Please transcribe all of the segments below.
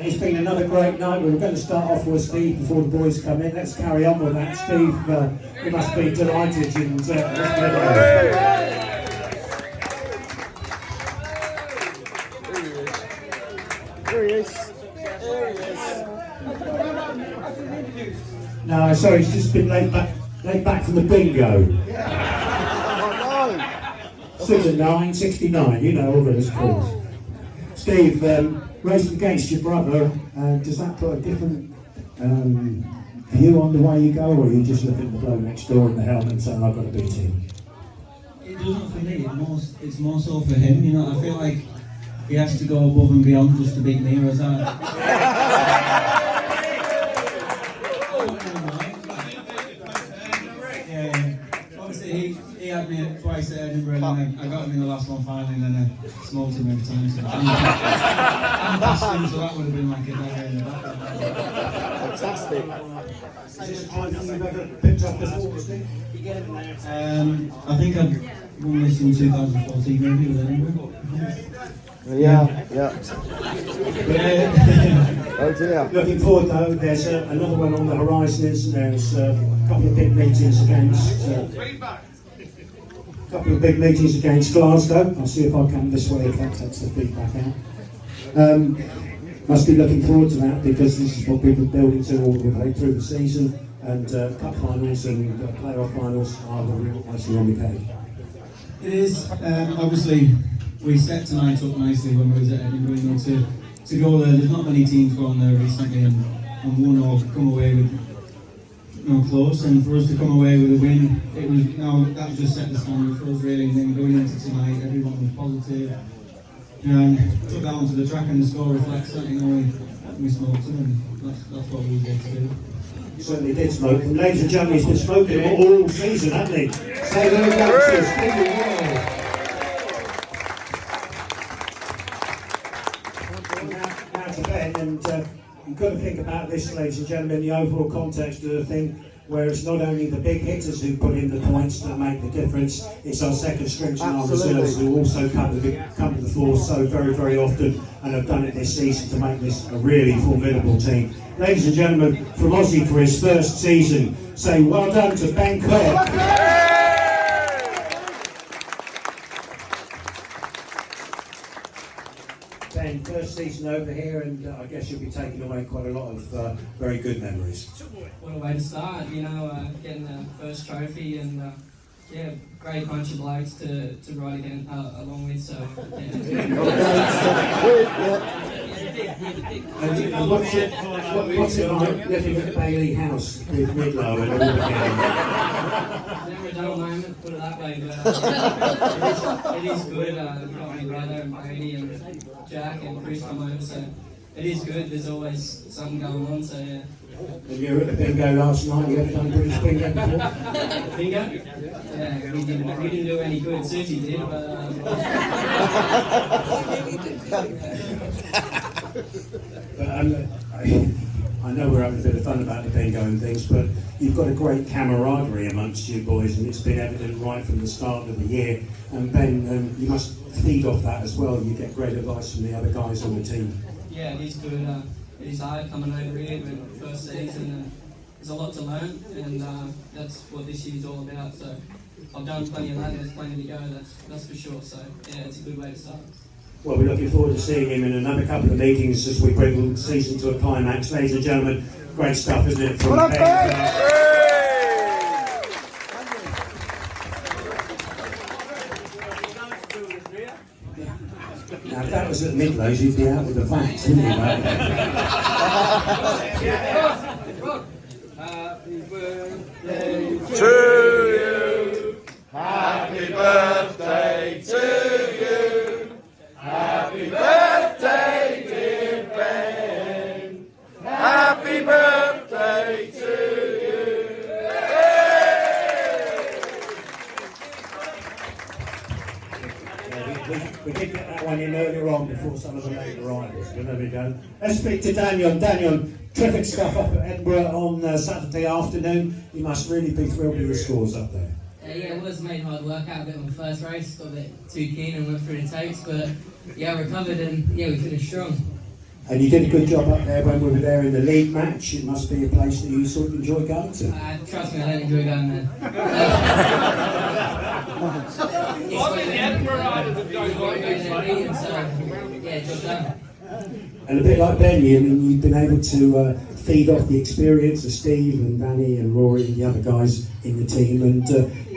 it's been another great night. We're going to start off with Steve before the boys come in. Let's carry on with that. Steve, you must be delighted and let's get it on. There he is. No, sorry, he's just been laid back from the bingo. Susan 969, you know all those calls. Steve, racing against your brother, does that put a different view on the way you go, or are you just looking at the bloke next door in the helmet and saying, I've got to beat him? It doesn't for me, it's more so for him, you know. I feel like he has to go above and beyond just to beat me, whereas he had me twice at Edinburgh, and I got him in the last one finally, and then I smoked him every time. So I'm past him, so that would have been like a dagger in the back. Fantastic. Is this the time you've ever picked up before, Steve? I think I won this in 2014, maybe, with Edinburgh. Yeah. Oh dear. Looking forward though, there's another one on the horizons. There's a couple of big meetings against Glasgow. I'll see if I come this way if that takes the feedback out. Must be looking forward to that because this is what we've been building to all the way through the season, and cup finals and playoff finals are the real icing on the cake. It is. Obviously, we set tonight up nicely when we was at Edinburgh. You know, to go there, there's not many teams gone there recently and won or come away with close. And for us to come away with a win, it was that just set the standard for us really. And then going into tonight, everyone was positive. And took that onto the track, and the score reflects that. You know, we smoked them, and that's what we were able to do. You certainly did smoke. And ladies and gentlemen, he's been smoking all season, hasn't he? Say there we go to Stevie Wall. Now to Ben, and you've got to think about this, ladies and gentlemen, the overall context of the thing, where it's not only the big hitters who put in the points that make the difference, it's our second strings and our reserves who also come to the fore so very, very often and have done it this season to make this a really formidable team. Ladies and gentlemen, from Aussie for his first season, say well done to Ben Clark. Ben, first season over here, and I guess you'll be taking away quite a lot of very good memories. What a way to start, you know, getting the first trophy, and yeah, great bunch of blokes to ride again along with, so And what's it like living at Bailey House with Midlow and all the gang? Never a dull moment, put it that way, but it is good. We've got my brother and Brady and Jack and Chris come over, so it is good. There's always something going on, so yeah. And you were at the bingo last night. You ever done British bingo before? Bingo? Yeah, we didn't do any good. Susie did, but But I know we're having a bit of fun about the bingo and things, but you've got a great camaraderie amongst you boys, and it's been evident right from the start of the year. And Ben, you must feed off that as well. You get great advice from the other guys on the team. yeah, it is good. It is hard coming over here with the first season, and there's a lot to learn, and that's what this year's all about. So I've done plenty of that, and there's plenty to go, that's for sure. So yeah, it's a good way to start. Well, we're looking forward to seeing him in another couple of meetings as we bring the season to a climax. Ladies and gentlemen, great stuff, isn't it? From Ben. Now, if that was at Midlows, you'd be out with the facts, wouldn't you, mate? Happy birthday To you, happy birthday to you, happy birthday dear Ben, happy birthday to you. We did get that one in earlier on before some of the later arrivals, but there we go. Let's speak to Daniel. Daniel, terrific stuff up at Edinburgh on Saturday afternoon. You must really be thrilled with the scores up there. Yeah, it was made hard work out a bit on the first race, got a bit too keen and went through the takes, but yeah, recovered and yeah, we finished strong. And you did a good job up there when we were there in the league match. It must be a place that you sort of enjoy going to. Trust me, I don't enjoy going there. And a bit like Ben, you've been able to feed off the experience of Steve and Danny and Rory and the other guys in the team, and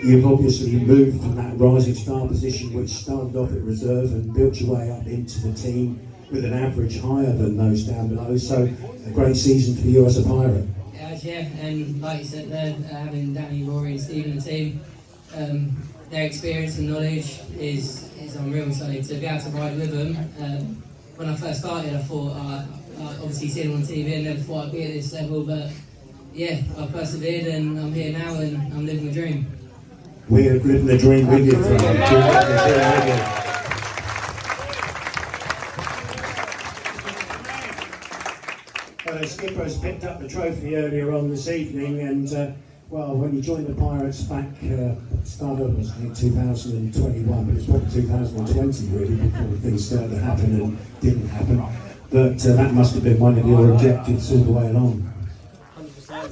you've obviously moved from that rising star position, which started off at reserve, and built your way up into the team with an average higher than those down below. So a great season for you as a Pirate. Yeah, and like you said there, having Danny, Rory and Steve in the team, their experience and knowledge is unreal. So to be able to ride with them, when I first started, I thought, obviously seeing them on TV, I never thought I'd be at this level, but yeah, I persevered and I'm here now and I'm living the dream. We're living the dream with you. The skipper has picked up the trophy earlier on this evening, and well, when you joined the Pirates back start of 2021, but it's probably 2020 really before things started to happen and didn't happen. But that must have been one of your objectives all the way along. 100%.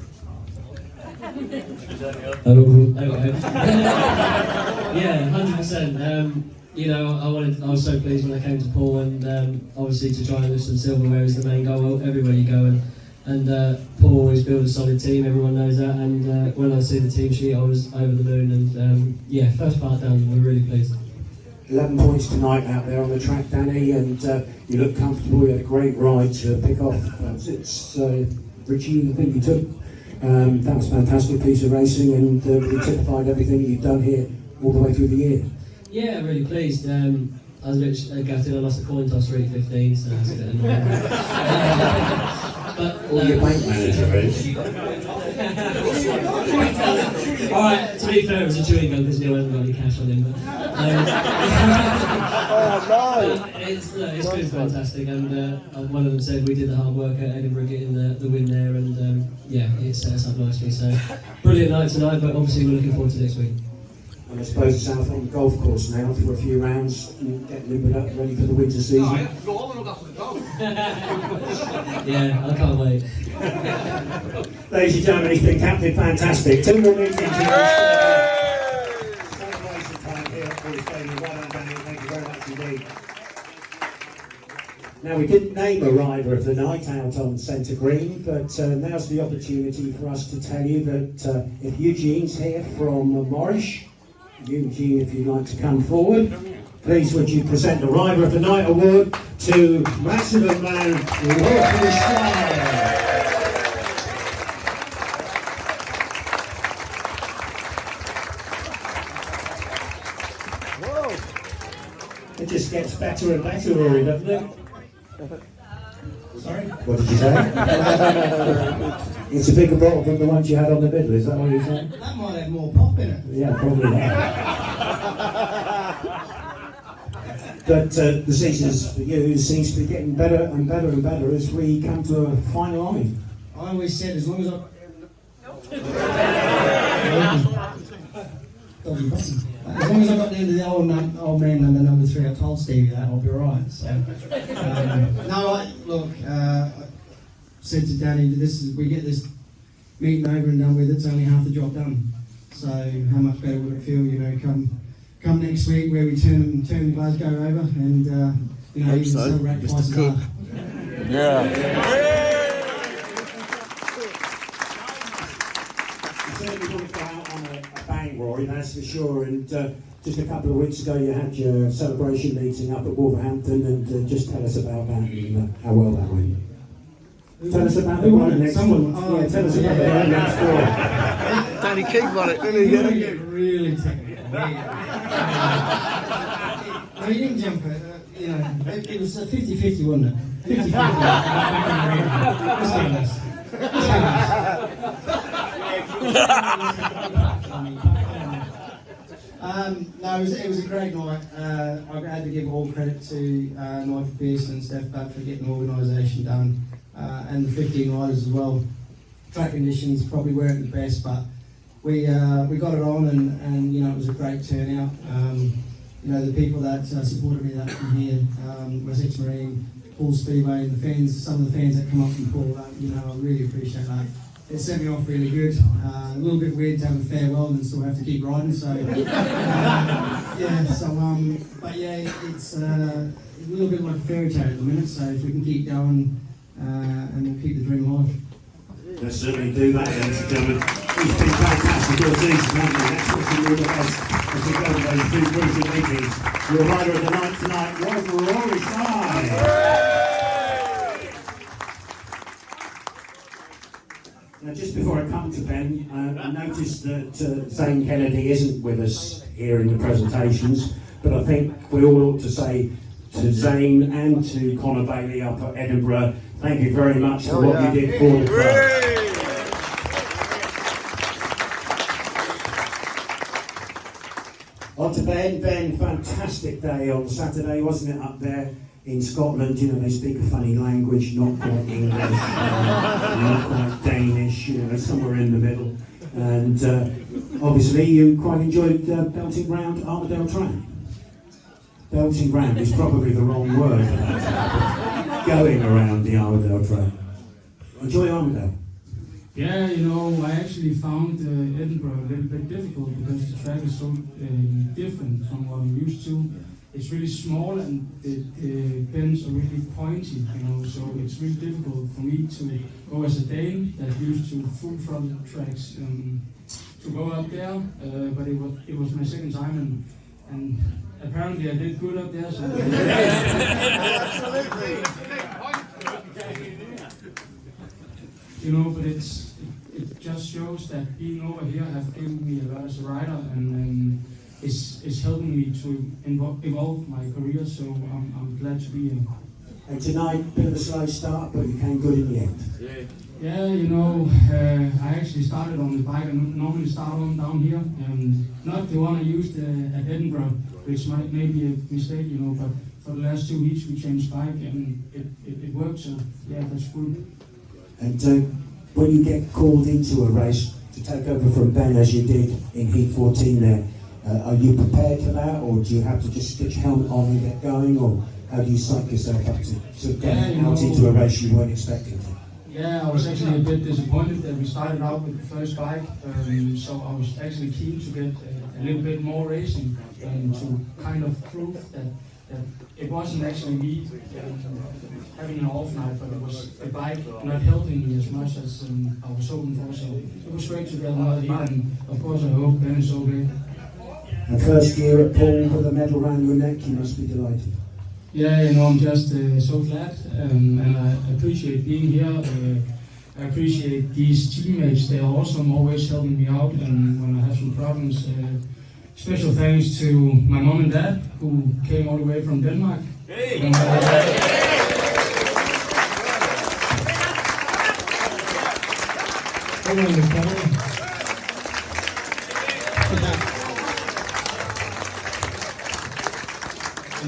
Yeah, 100%. You know, I was so pleased when I came to Poole, and obviously to try and lift some silverware is the main goal everywhere you go. And Poole always build a solid team, everyone knows that. And when I see the team sheet, I was over the moon. And yeah, first part done, we're really pleased. 11 points tonight out there on the track, Danny, and you look comfortable. You had a great ride to pick off. It's Richie, I think you took. That was a fantastic piece of racing, and you typified everything you've done here all the way through the year. Yeah, really pleased. I was a bit gutted. I lost a coin toss 3-15, so that's a bit annoying. But your bank manager is. Alright, to be fair, it was a chewing gum because Neil hasn't got any cash on him. But it's been fantastic, and one of them said we did the hard work at Edinburgh getting the win there, and yeah, it set us up nicely. So brilliant night tonight, but obviously we're looking forward to next week. And I suppose it's out on the golf course now for a few rounds and get limbered up, ready for the winter season. Yeah, I can't wait. Ladies and gentlemen, he's been captain fantastic. 2 more meetings. Celebration time here at Poole Stadium. Well done, Danny. Thank you very much indeed. Now, we didn't name a rider of the night out on Centre Green, but now's the opportunity for us to tell you that if Eugene's here from Morrish, Eugene, if you'd like to come forward, please would you present the Rider of the Night award to Maximum Man Walker Style. It just gets better and better, Rory, doesn't it? Sorry? What did you say? It's a bigger bottle than the ones you had on the middle, is that what you're saying? That might have more pop in it. Yeah, probably that. But the seasons for you seems to be getting better and better and better as we come to a final line. I always said as long as I... As long as I got down to the old man number 3, I told Stevie that I'll be alright. So, I said to Danny, we get this meeting over and done with. It's only half the job done. So how much better would it feel, come next week where we turn Glasgow over and even celebrate twice as hard. Yeah. Certainly want to go out on a bang, Rory, that's for sure. And just a couple of weeks ago, you had your celebration meeting up at Wolverhampton, and just tell us about that and how well that went. Tell us about the one next door. Yeah, tell us about the one next door. Danny King won it, didn't he? You get really technical. No, he didn't jump it. It was 50-50, wasn't it? 50-50. Let's be honest. No, it was a great night. I had to give all credit to Nigel Pearson and Steph Butt for getting the organisation done, and the 15 riders as well. Track conditions probably weren't the best, but we got it on, and it was a great turnout. The people that supported me that from here, Wessex Marine, Poole Speedway, and the fans, some of the fans that come up from Poole, you know, I really appreciate that. It sent me off really good. A little bit weird to have a farewell and still have to keep riding. So yeah. So but yeah, it's a little bit like a fairy tale at the minute. So if we can keep going, and we'll keep the dream alive. Let's certainly do that, ladies and gentlemen. He's been fantastic all season, hasn't he? Let's wish him all the best as we go to those two crucial meetings. Your rider of the night tonight was Rory Stein. Now, just before I come to Ben, I noticed that Zane Kennedy isn't with us here in the presentations, but I think we all ought to say to Zane and to Conor Bailey up at Edinburgh, thank you very much for what you did for the club. On to Ben. Ben, fantastic day on Saturday, wasn't it, up there in Scotland? You know, they speak a funny language, not quite English, not quite Danish, you know, somewhere in the middle. And obviously you quite enjoyed belting round Armadale Track. Belting round is probably the wrong word for that, but going around the Armadale Track. Enjoy Armadale. Yeah, you know, I actually found Edinburgh a little bit difficult because the track is so different from what I'm used to. It's really small and the bends are really pointy, you know, so it's really difficult for me to go as a Dane that used to full throttle tracks to go up there, but it was my second time and apparently I did good up there. So absolutely. You know, but it just shows that being over here have given me a lot as a rider, and it's helping me to evolve my career. So I'm glad to be here. And tonight, bit of a slow start, but you came good in the end. Yeah, you know, I actually started on the bike. I normally start on down here, not the one I used at Edinburgh, which may be a mistake, you know. But for the last 2 weeks, we changed bike, and it worked. So yeah, that's good. And when you get called into a race to take over from Ben, as you did in Heat 14 there, are you prepared for that, or do you have to just switch helmet on and get going, or how do you psych yourself up to get out into a race you weren't expecting to? Yeah, I was actually a bit disappointed that we started out with the first bike, so I was actually keen to get a little bit more racing and to kind of prove that it wasn't actually me having an off night, but it was the bike not helping me as much as I was hoping for. So it was great to get another heat, and of course I hope Ben is okay. And first year at Poole with a medal around your neck, you must be delighted. Yeah, you know, I'm just so glad, and I appreciate being here. I appreciate these teammates. They are awesome, always helping me out, and when I have some problems. Special thanks to my mom and dad, who came all the way from Denmark. Hey. And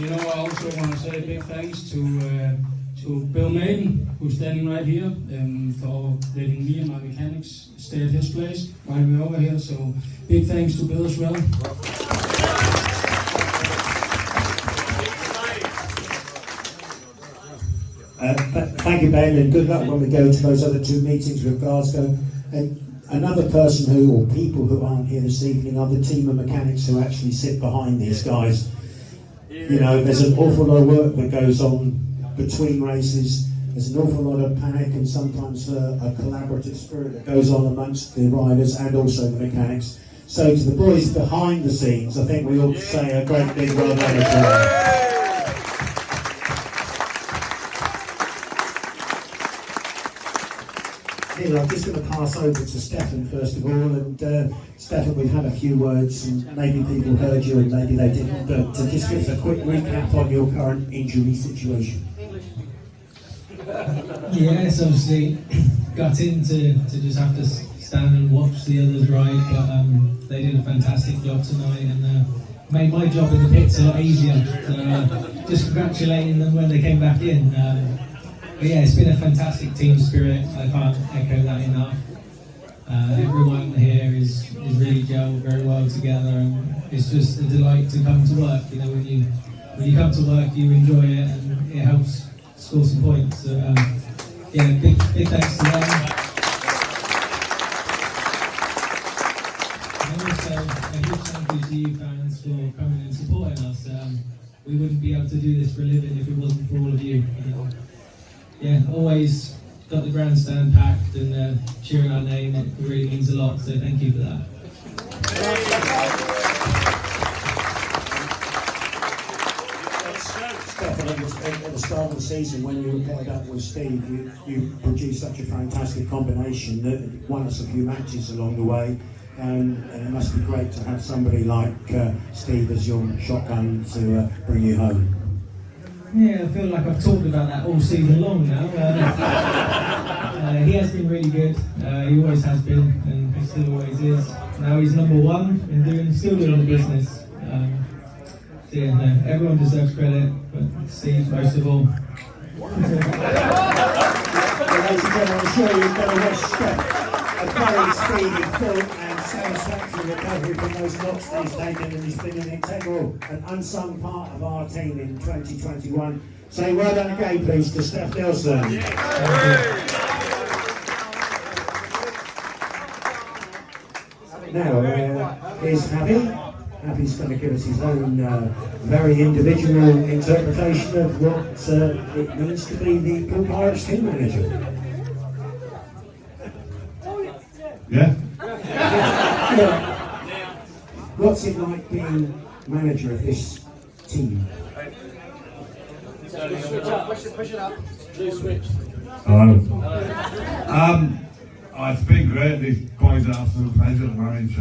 you know, I also want to say a big thanks to Bill Maiden, who's standing right here, for letting me and my mechanics stay at his place while we're over here. So big thanks to Bill as well. Thank you, Ben, and good luck when we go to those other two meetings with Glasgow. And another person or people who aren't here this evening are the team of mechanics who actually sit behind these guys. You know, there's an awful lot of work that goes on between races. There's an awful lot of panic and sometimes a collaborative spirit that goes on amongst the riders and also the mechanics. So to the boys behind the scenes, I think we ought to say a great big well done as well. Neil, I'm just going to pass over to Stefan first of all, and Stefan, we've had a few words and maybe people heard you and maybe they didn't, but just give us a quick recap on your current injury situation. Yes, obviously got in to just have to stand and watch the others ride, but they did a fantastic job tonight and made my job in the pits a lot easier, so just congratulating them when they came back in. But yeah, it's been a fantastic team spirit. I can't echo that enough. Everyone here is really gelled very well together, and it's just a delight to come to work. You know, when you come to work, you enjoy it, and it helps score some points. So yeah, big thanks to them. And also a big thank you to you fans for coming and supporting us. We wouldn't be able to do this for a living if it wasn't for all of you. Yeah, always got the grandstand packed and cheering our name. It really means a lot, so thank you for that. Stefan, at the start of the season, when you were paired up with Steve, you produced such a fantastic combination that won us a few matches along the way. And it must be great to have somebody like Steve as your shotgun to bring you home. Yeah, I feel like I've talked about that all season long now. He has been really good. He always has been, and he still always is. Now he's number one and still doing the business. So yeah, no, everyone deserves credit, but Steve most of all. Ladies and gentlemen, I'm sure you've got to wish a very speedy, full and satisfactory recovery from those knocks that he's taken, and he's been an integral and unsung part of our team in 2021. Say well done again, please, to Steph Nelson. Now, here's Happy. Happy's going to give us his own very individual interpretation of what it means to be the Poole Pirates team manager. Yeah? What's it like being manager of this team? Hello. It's been great. These boys are absolute pleasure to manage.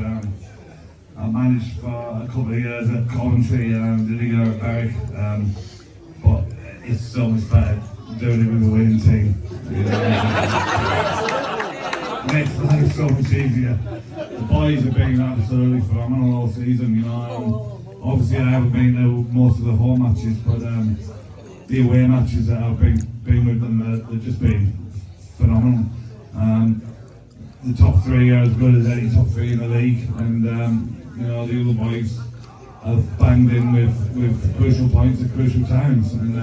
I managed for a couple of years at Coventry and did a year at Berwick, but it's so much better doing it with a winning team. You know? Makes life so much easier. The boys have been absolutely phenomenal all season, you know. Obviously I haven't been to most of the home matches, but the away matches that I've been with them, they've just been phenomenal. The top three are as good as any top three in the league, and you know, the other boys have banged in with crucial points at crucial times, and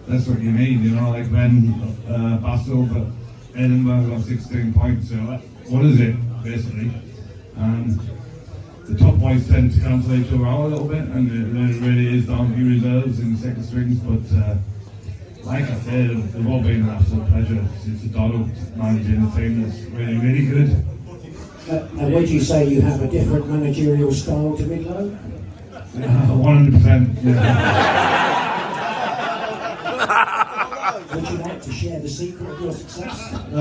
that's what you need, you know, like Ben Bassel, but Edinburgh got 16 points, so what is it, basically? The top boys tend to cancel each other out a little bit, and it really is down to reserves in the second strings, but like I said, they've all been an absolute pleasure. It's a doddle managing a team that's really, really good. And would you say you have a different managerial style to Midlow? 100%, yeah. Would you like to share the secret of your success? I don't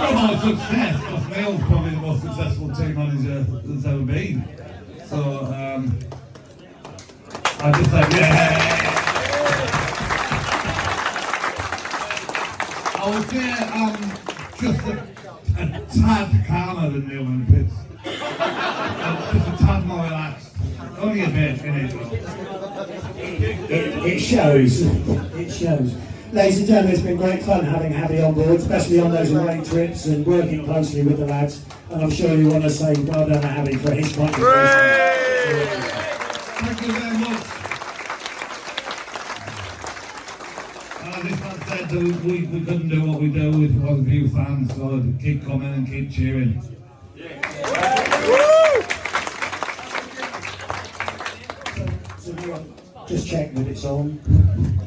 know about success, because Neil's probably the most successful team manager that's ever been. So, I just like, yeah. I would say just a tad calmer than Neil in the pits. Just a tad more relaxed. Only a bit, It shows. It shows. Ladies and gentlemen, it's been great fun having Abby on board, especially on those away trips and working closely with the lads. And I'm sure you want to say well done to Abby for his contribution. Thank you very much. As this man said, we couldn't do what we do if it wasn't for you fans, so keep coming and keep cheering. Just check that it's on.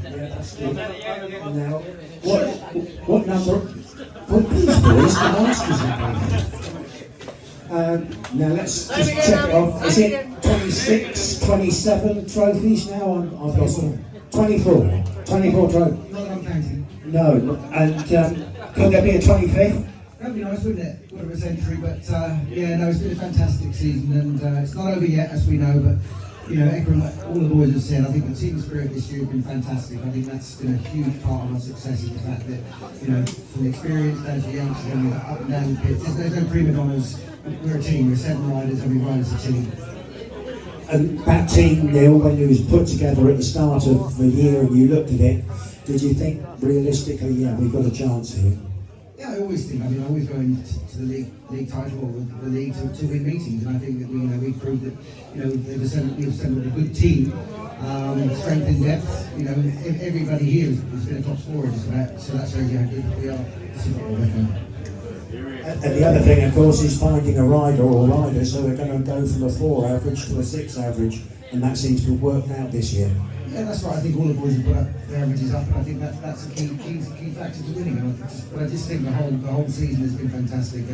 Yeah, that's good. Now, what number? What these boys, the masters are doing. Now let's just check it off. Is it 26, 27 trophies now? I've got some 24. 24 trophies. Not that I'm counting. No, and could there be a 25th? That'd be nice, wouldn't it? Quarter of a century, but yeah, no, it's been a fantastic season, and it's not over yet, as we know, but you know, echoing what all the boys have said, I think the team spirit this year has been fantastic. I think that's been a huge part of our success, is the fact that, you know, from experience down to youngsters, and we're up and down the pits, there's no prima donnas. We're a team, we're 7 riders, and we ride as a team. And that team, Neil, when you was put together at the start of the year and you looked at it, did you think realistically, yeah, we've got a chance here? Yeah, I always think. I mean, I always go into the league title or the league to win meetings, and I think that we proved that we've assembled a good team. strength in depth. You know, everybody here has been a top scorer, so that shows you how good we are. And the other thing, of course, is finding a rider or riders who are going to go from a 4 average to a 6 average, and that seems to have worked out this year. Yeah, that's right. I think all the boys have put up their averages up, and I think that's a key factor to winning. But I just think the whole season has been fantastic.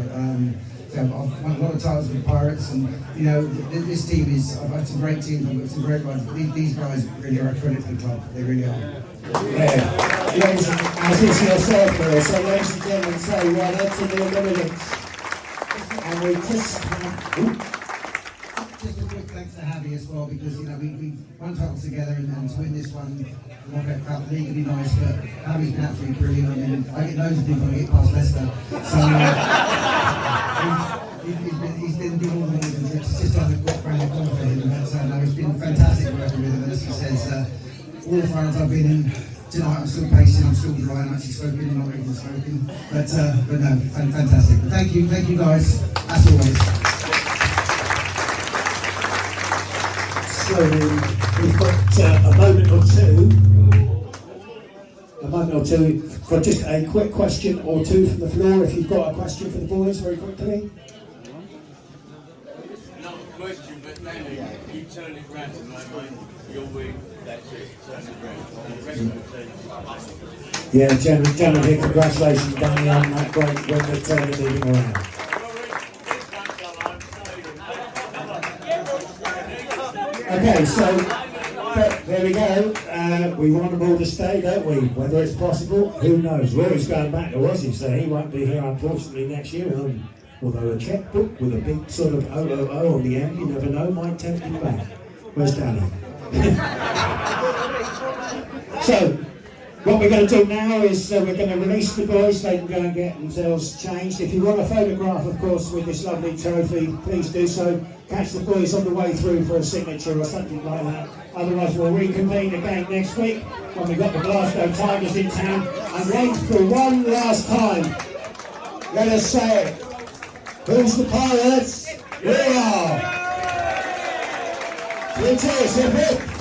So I've won a lot of titles with the Pirates, and you know this team is. I've had some great teams, I've got some great guys. But these guys really are a credit to the club. They really are. Yeah. Ladies and as it's yourself there, so ladies and gentlemen, say well up to the Olympics. And we just Just a quick thanks to Javi as well, because you know we won titles together, and to win this one, Knockout Cup League would be nice. But Javi's been absolutely brilliant. I mean, I get loads of people when I get past Leicester. So he's been doing all the moves, and it's just done a great brand of for him. And no, it's been fantastic working with him. And as he says, all the finals I've been in. Tonight I'm still pacing, I'm still dry, I'm actually smoking, I'm not even smoking. But no, fantastic. But thank you guys, as always. So we've got a moment or two for just a quick question or two from the floor. If you've got a question for the boys, very quickly. Not a question, but Danny, you turn it round tonight, mate. Your week, that's it, turn it round. And the rest of the team. Yeah, generally, congratulations, Danny, on that great win with turning the meeting around. Okay, so there we go. We want them all to stay, don't we? Whether it's possible, who knows? Rory's going back to Aussie, so he won't be here, unfortunately, next year. Although a checkbook with a big sort of OOO on the end, you never know, might tempt him back. Where's Danny? So, what we're going to do now is we're going to release the boys. They can go and get themselves changed. If you want a photograph, of course, with this lovely trophy, please do so. Catch the boys on the way through for a signature or something like that. Otherwise, we'll reconvene again next week when we've got the Glasgow Tigers in town. And wait for one last time. Let us say it. Who's the Pirates? We are! Cheers, hip hip!